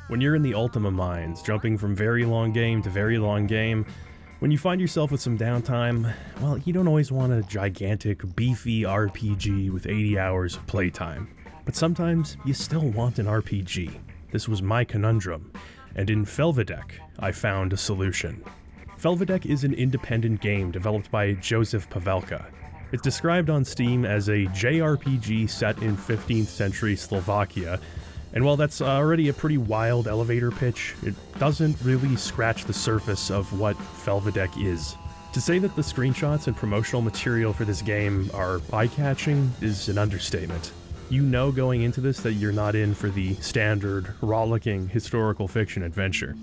When you're in the Ultima mines, jumping from very long game to very long game, when you find yourself with some downtime, well, you don't always want a gigantic, beefy RPG with 80 hours of playtime. But sometimes, you still want an RPG. This was my conundrum, and in Felvidek, I found a solution. Felvidek is an independent game developed by Joseph Pavelka. It's described on Steam as a JRPG set in 15th century Slovakia, and while that's already a pretty wild elevator pitch, it doesn't really scratch the surface of what Felvidek is. To say that the screenshots and promotional material for this game are eye-catching is an understatement. You know going into this that you're not in for the standard, rollicking historical fiction adventure.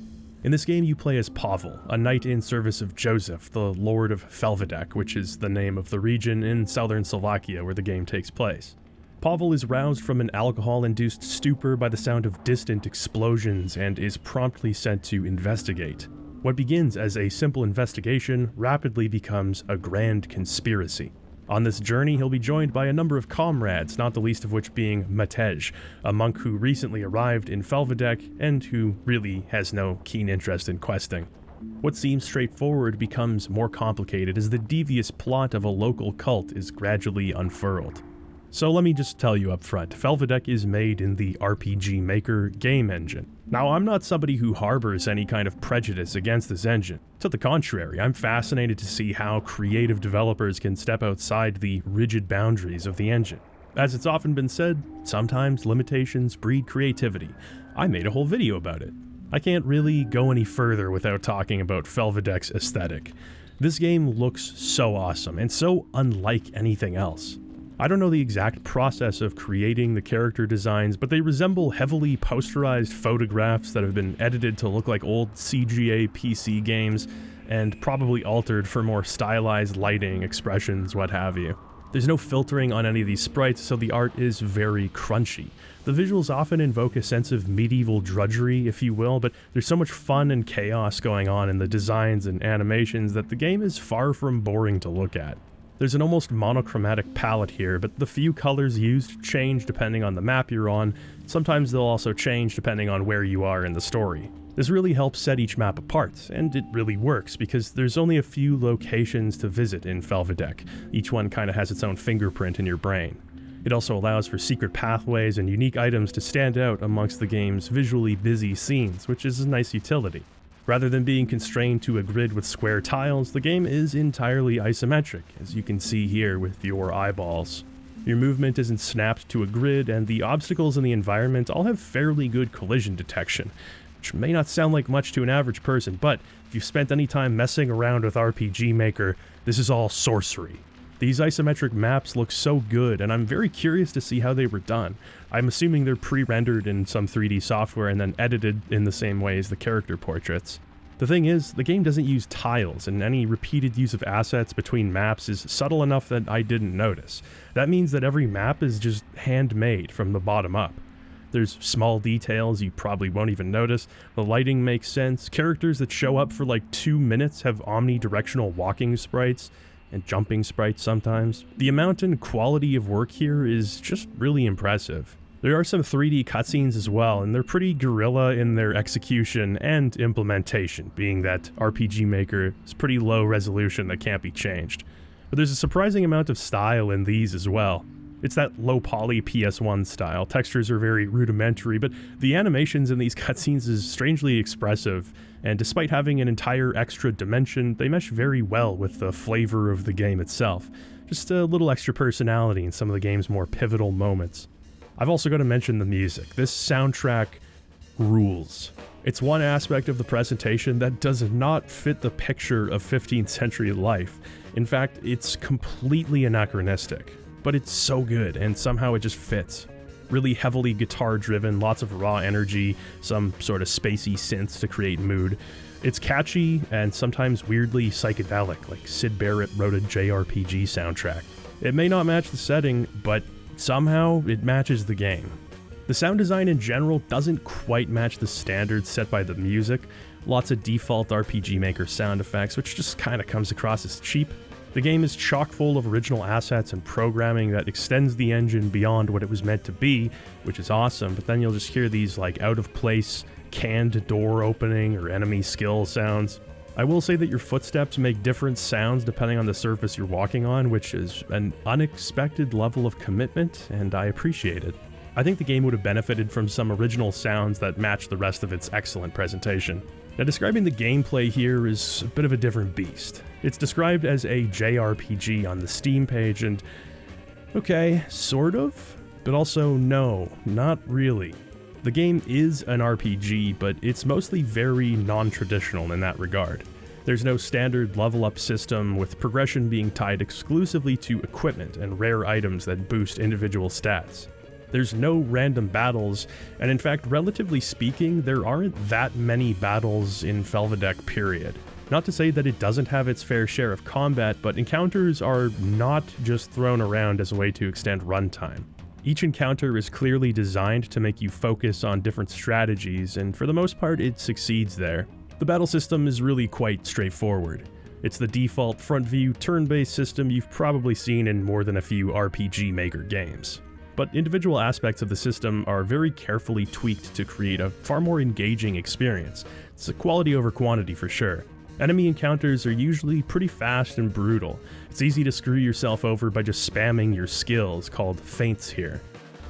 In this game you play as Pavel, a knight in service of Joseph, the Lord of Felvidek, which is the name of the region in southern Slovakia where the game takes place. Pavel is roused from an alcohol-induced stupor by the sound of distant explosions and is promptly sent to investigate. What begins as a simple investigation rapidly becomes a grand conspiracy. On this journey, he'll be joined by a number of comrades, not the least of which being Matej, a monk who recently arrived in Felvidek and who really has no keen interest in questing. What seems straightforward becomes more complicated as the devious plot of a local cult is gradually unfurled. So let me just tell you up front, Felvidek is made in the RPG Maker game engine. Now, I'm not somebody who harbors any kind of prejudice against this engine. To the contrary, I'm fascinated to see how creative developers can step outside the rigid boundaries of the engine. As it's often been said, sometimes limitations breed creativity. I made a whole video about it. I can't really go any further without talking about Felvidek's aesthetic. This game looks so awesome and so unlike anything else. I don't know the exact process of creating the character designs, but they resemble heavily posterized photographs that have been edited to look like old CGA PC games, and probably altered for more stylized lighting, expressions, what have you. There's no filtering on any of these sprites, so the art is very crunchy. The visuals often invoke a sense of medieval drudgery, if you will, but there's so much fun and chaos going on in the designs and animations that the game is far from boring to look at. There's an almost monochromatic palette here, but the few colors used change depending on the map you're on. Sometimes they'll also change depending on where you are in the story. This really helps set each map apart, and it really works because there's only a few locations to visit in Felvidek. Each one kind of has its own fingerprint in your brain. It also allows for secret pathways and unique items to stand out amongst the game's visually busy scenes, which is a nice utility. Rather than being constrained to a grid with square tiles, the game is entirely isometric, as you can see here with your eyeballs. Your movement isn't snapped to a grid, and the obstacles in the environment all have fairly good collision detection, which may not sound like much to an average person, but if you've spent any time messing around with RPG Maker, this is all sorcery. These isometric maps look so good, and I'm very curious to see how they were done. I'm assuming they're pre-rendered in some 3D software and then edited in the same way as the character portraits. The thing is, the game doesn't use tiles, and any repeated use of assets between maps is subtle enough that I didn't notice. That means that every map is just handmade from the bottom up. There's small details you probably won't even notice, the lighting makes sense, characters that show up for like 2 minutes have omnidirectional walking sprites, and jumping sprites sometimes. The amount and quality of work here is just really impressive. There are some 3D cutscenes as well, and they're pretty guerrilla in their execution and implementation, being that RPG Maker is pretty low resolution that can't be changed. But there's a surprising amount of style in these as well. It's that low poly PS1 style. Textures are very rudimentary, but the animations in these cutscenes is strangely expressive, and despite having an entire extra dimension, they mesh very well with the flavor of the game itself. Just a little extra personality in some of the game's more pivotal moments. I've also got to mention the music. This soundtrack rules. It's one aspect of the presentation that does not fit the picture of 15th century life. In fact, it's completely anachronistic. But it's so good, and somehow it just fits. Really heavily guitar-driven, lots of raw energy, some sort of spacey synths to create mood. It's catchy, and sometimes weirdly psychedelic, like Sid Barrett wrote a JRPG soundtrack. It may not match the setting, but somehow it matches the game. The sound design in general doesn't quite match the standards set by the music. Lots of default RPG Maker sound effects, which just kinda comes across as cheap. The game is chock full of original assets and programming that extends the engine beyond what it was meant to be, which is awesome, but then you'll just hear these like out of place canned door opening or enemy skill sounds. I will say that your footsteps make different sounds depending on the surface you're walking on, which is an unexpected level of commitment, and I appreciate it. I think the game would have benefited from some original sounds that match the rest of its excellent presentation. Now, describing the gameplay here is a bit of a different beast. It's described as a JRPG on the Steam page, and okay, sort of, but also no, not really. The game is an RPG, but it's mostly very non-traditional in that regard. There's no standard level-up system, with progression being tied exclusively to equipment and rare items that boost individual stats. There's no random battles, and in fact, relatively speaking, there aren't that many battles in Felvidek, period. Not to say that it doesn't have its fair share of combat, but encounters are not just thrown around as a way to extend runtime. Each encounter is clearly designed to make you focus on different strategies, and for the most part, it succeeds there. The battle system is really quite straightforward. It's the default front-view, turn-based system you've probably seen in more than a few RPG Maker games. But individual aspects of the system are very carefully tweaked to create a far more engaging experience. It's a quality over quantity for sure. Enemy encounters are usually pretty fast and brutal. It's easy to screw yourself over by just spamming your skills, called feints here.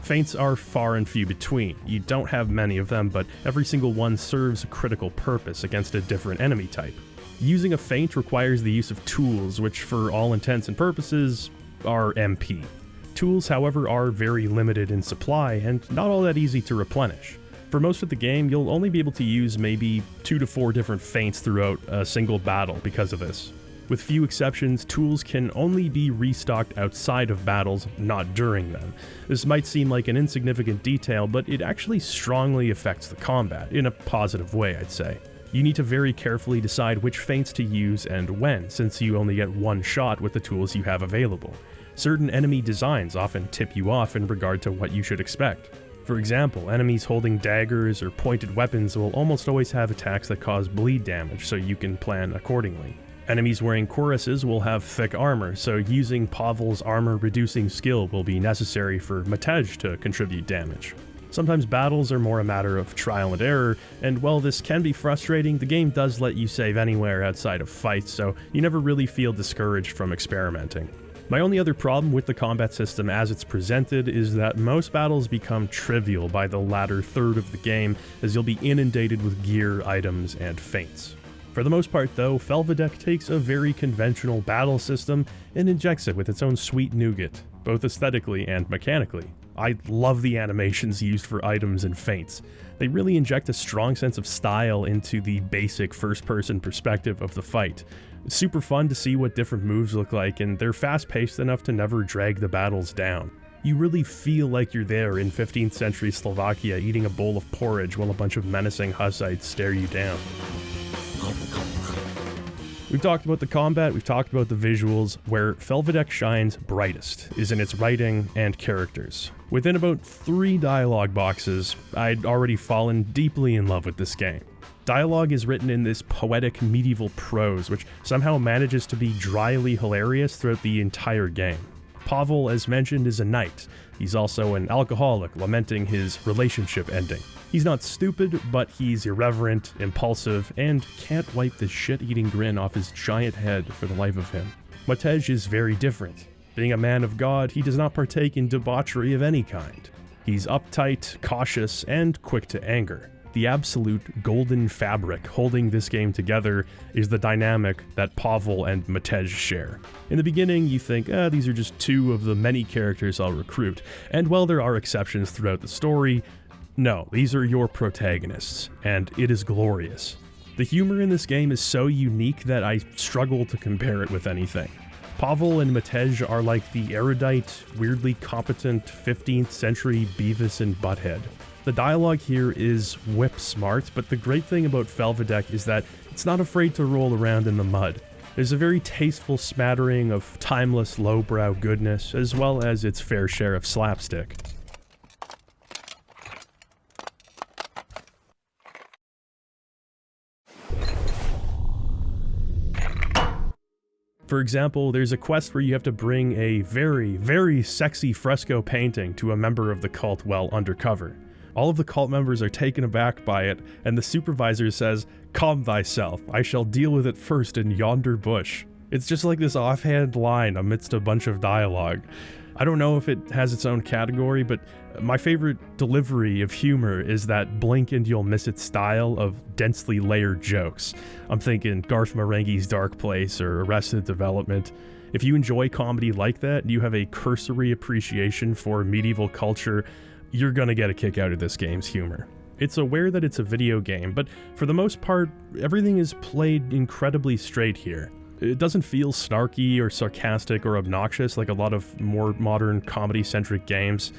Feints are far and few between. You don't have many of them, but every single one serves a critical purpose against a different enemy type. Using a feint requires the use of tools, which for all intents and purposes are MP. Tools, however, are very limited in supply and not all that easy to replenish. For most of the game, you'll only be able to use maybe 2 to 4 different feints throughout a single battle because of this. With few exceptions, tools can only be restocked outside of battles, not during them. This might seem like an insignificant detail, but it actually strongly affects the combat, in a positive way, I'd say. You need to very carefully decide which feints to use and when, since you only get one shot with the tools you have available. Certain enemy designs often tip you off in regard to what you should expect. For example, enemies holding daggers or pointed weapons will almost always have attacks that cause bleed damage, so you can plan accordingly. Enemies wearing cuirasses will have thick armor, so using Pavel's armor-reducing skill will be necessary for Matej to contribute damage. Sometimes battles are more a matter of trial and error, and while this can be frustrating, the game does let you save anywhere outside of fights, so you never really feel discouraged from experimenting. My only other problem with the combat system as it's presented is that most battles become trivial by the latter third of the game, as you'll be inundated with gear, items, and feints. For the most part though, Felvidek takes a very conventional battle system and injects it with its own sweet nougat, both aesthetically and mechanically. I love the animations used for items and feints. They really inject a strong sense of style into the basic first-person perspective of the fight. It's super fun to see what different moves look like, and they're fast-paced enough to never drag the battles down. You really feel like you're there in 15th century Slovakia eating a bowl of porridge while a bunch of menacing Hussites stare you down. We've talked about the combat, we've talked about the visuals. Where Felvidek shines brightest is in its writing and characters. Within about 3 dialogue boxes, I'd already fallen deeply in love with this game. Dialogue is written in this poetic medieval prose, which somehow manages to be dryly hilarious throughout the entire game. Pavel, as mentioned, is a knight. He's also an alcoholic lamenting his relationship ending. He's not stupid, but he's irreverent, impulsive, and can't wipe the shit-eating grin off his giant head for the life of him. Matej is very different. Being a man of God, he does not partake in debauchery of any kind. He's uptight, cautious, and quick to anger. The absolute golden fabric holding this game together is the dynamic that Pavel and Matej share. In the beginning, you think, these are just 2 of the many characters I'll recruit, and while there are exceptions throughout the story, no, these are your protagonists, and it is glorious. The humor in this game is so unique that I struggle to compare it with anything. Pavel and Matej are like the erudite, weirdly competent 15th century Beavis and Butthead. The dialogue here is whip smart, but the great thing about Felvidek is that it's not afraid to roll around in the mud. There's a very tasteful smattering of timeless lowbrow goodness, as well as its fair share of slapstick. For example, there's a quest where you have to bring a very, very sexy fresco painting to a member of the cult while undercover. All of the cult members are taken aback by it, and the supervisor says, "Calm thyself, I shall deal with it first in yonder bush." It's just like this offhand line amidst a bunch of dialogue. I don't know if it has its own category, but my favorite delivery of humor is that blink and you'll miss it style of densely layered jokes. I'm thinking Garth Marenghi's Dark Place or Arrested Development. If you enjoy comedy like that, and you have a cursory appreciation for medieval culture, you're gonna get a kick out of this game's humor. It's aware that it's a video game, but for the most part, everything is played incredibly straight here. It doesn't feel snarky or sarcastic or obnoxious like a lot of more modern comedy-centric games.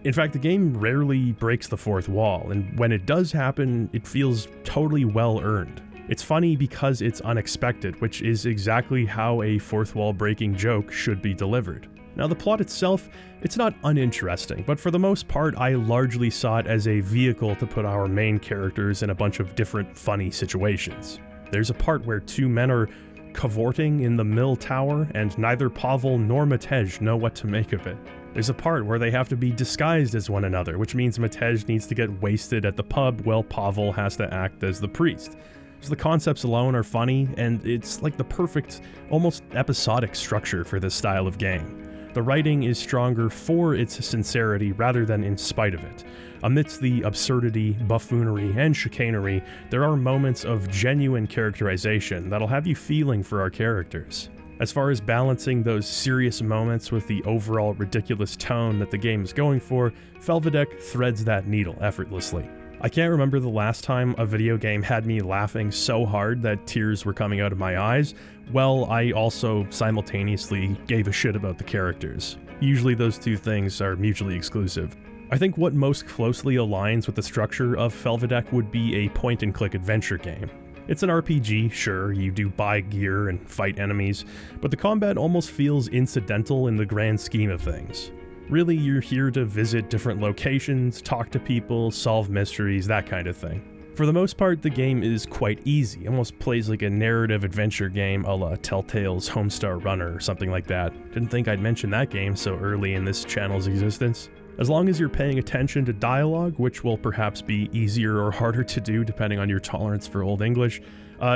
In fact, the game rarely breaks the fourth wall, and when it does happen, it feels totally well-earned. It's funny because it's unexpected, which is exactly how a fourth wall breaking joke should be delivered. Now, the plot itself, it's not uninteresting, but for the most part, I largely saw it as a vehicle to put our main characters in a bunch of different funny situations. There's a part where two men are cavorting in the mill tower, and neither Pavel nor Matej know what to make of it. There's a part where they have to be disguised as one another, which means Matej needs to get wasted at the pub while Pavel has to act as the priest. So the concepts alone are funny, and it's like the perfect, almost episodic structure for this style of game. The writing is stronger for its sincerity rather than in spite of it. Amidst the absurdity, buffoonery, and chicanery, there are moments of genuine characterization that'll have you feeling for our characters. As far as balancing those serious moments with the overall ridiculous tone that the game is going for, Felvidek threads that needle effortlessly. I can't remember the last time a video game had me laughing so hard that tears were coming out of my eyes, while I also simultaneously gave a shit about the characters. Usually those two things are mutually exclusive. I think what most closely aligns with the structure of Felvidek would be a point-and-click adventure game. It's an RPG, sure, you do buy gear and fight enemies, but the combat almost feels incidental in the grand scheme of things. Really, you're here to visit different locations, talk to people, solve mysteries, that kind of thing. For the most part, the game is quite easy, almost plays like a narrative adventure game a la Telltale's Homestar Runner or something like that. Didn't think I'd mention that game so early in this channel's existence. As long as you're paying attention to dialogue, which will perhaps be easier or harder to do depending on your tolerance for Old English,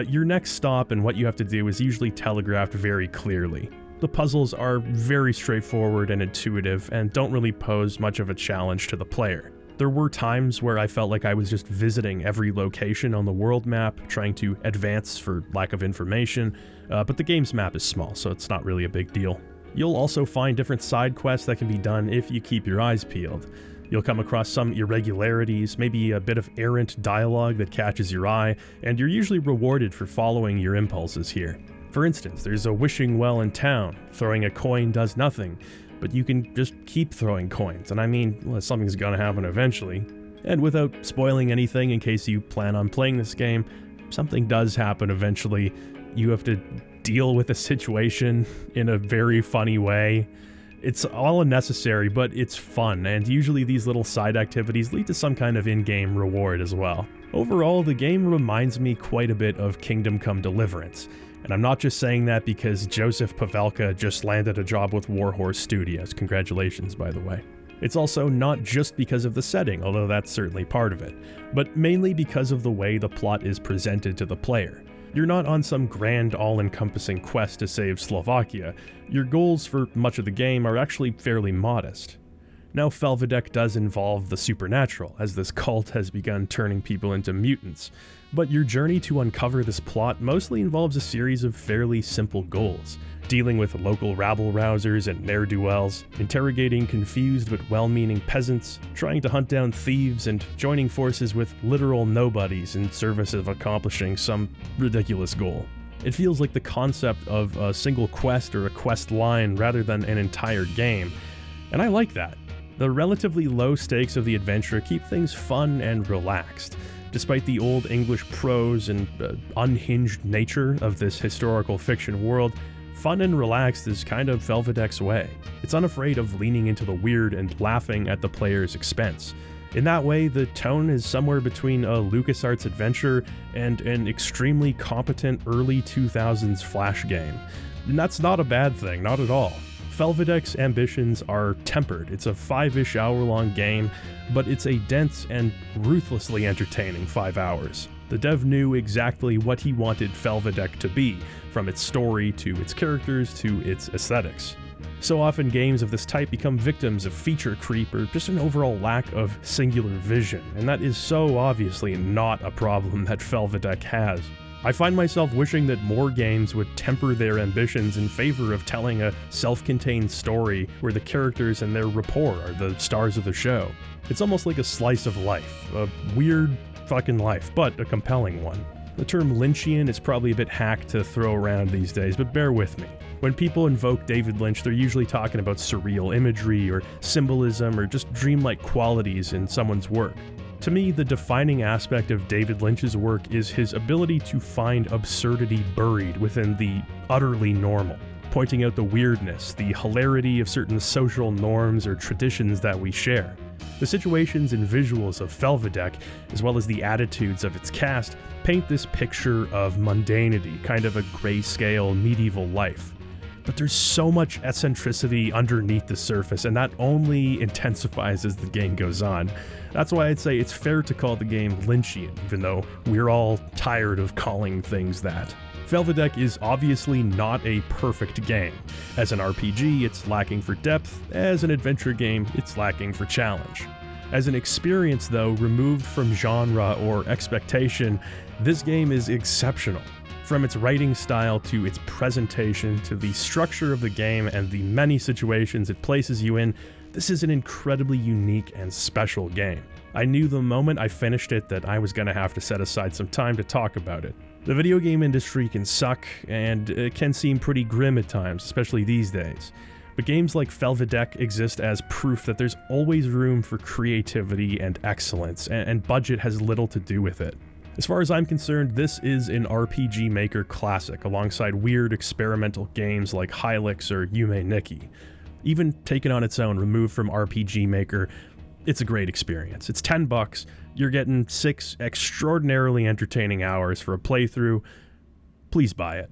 your next stop and what you have to do is usually telegraphed very clearly. The puzzles are very straightforward and intuitive and don't really pose much of a challenge to the player. There were times where I felt like I was just visiting every location on the world map, trying to advance for lack of information, but the game's map is small, so it's not really a big deal. You'll also find different side quests that can be done if you keep your eyes peeled. You'll come across some irregularities, maybe a bit of errant dialogue that catches your eye, and you're usually rewarded for following your impulses here. For instance, there's a wishing well in town. Throwing a coin does nothing, but you can just keep throwing coins, and I mean, well, something's gonna happen eventually. And without spoiling anything in case you plan on playing this game, something does happen eventually. You have to deal with a situation in a very funny way. It's all unnecessary, but it's fun, and usually these little side activities lead to some kind of in-game reward as well. Overall, the game reminds me quite a bit of Kingdom Come Deliverance. And I'm not just saying that because Joseph Pavelka just landed a job with Warhorse Studios. Congratulations, by the way. It's also not just because of the setting, although that's certainly part of it, but mainly because of the way the plot is presented to the player. You're not on some grand all-encompassing quest to save Slovakia. Your goals for much of the game are actually fairly modest. Now, Felvidek does involve the supernatural, as this cult has begun turning people into mutants, but your journey to uncover this plot mostly involves a series of fairly simple goals, dealing with local rabble-rousers and ne'er-do-wells, interrogating confused but well-meaning peasants, trying to hunt down thieves, and joining forces with literal nobodies in service of accomplishing some ridiculous goal. It feels like the concept of a single quest or a quest line rather than an entire game, and I like that. The relatively low stakes of the adventure keep things fun and relaxed. Despite the Old English prose and unhinged nature of this historical fiction world, fun and relaxed is kind of Felvidek's way. It's unafraid of leaning into the weird and laughing at the player's expense. In that way, the tone is somewhere between a LucasArts adventure and an extremely competent early 2000s Flash game. And that's not a bad thing, not at all. Felvidek's ambitions are tempered. It's a 5-ish hour-long game, but it's a dense and ruthlessly entertaining 5 hours. The dev knew exactly what he wanted Felvidek to be, from its story to its characters to its aesthetics. So often games of this type become victims of feature creep or just an overall lack of singular vision, and that is so obviously not a problem that Felvidek has. I find myself wishing that more games would temper their ambitions in favor of telling a self-contained story where the characters and their rapport are the stars of the show. It's almost like a slice of life, a weird fucking life, but a compelling one. The term Lynchian is probably a bit hacked to throw around these days, but bear with me. When people invoke David Lynch, they're usually talking about surreal imagery or symbolism or just dreamlike qualities in someone's work. To me, the defining aspect of David Lynch's work is his ability to find absurdity buried within the utterly normal, pointing out the weirdness, the hilarity of certain social norms or traditions that we share. The situations and visuals of Felvidek, as well as the attitudes of its cast, paint this picture of mundanity, kind of a grayscale medieval life. But there's so much eccentricity underneath the surface, and that only intensifies as the game goes on. That's why I'd say it's fair to call the game Lynchian, even though we're all tired of calling things that. Felvidek is obviously not a perfect game. As an RPG, it's lacking for depth. As an adventure game, it's lacking for challenge. As an experience, though, removed from genre or expectation, this game is exceptional. From its writing style to its presentation to the structure of the game and the many situations it places you in, this is an incredibly unique and special game. I knew the moment I finished it that I was going to have to set aside some time to talk about it. The video game industry can suck, and it can seem pretty grim at times, especially these days. But games like Felvidek exist as proof that there's always room for creativity and excellence, and budget has little to do with it. As far as I'm concerned, this is an RPG Maker classic, alongside weird experimental games like Hylics or Yume Nikki. Even taken on its own, removed from RPG Maker, it's a great experience. It's $10, you're getting 6 extraordinarily entertaining hours for a playthrough. Please buy it.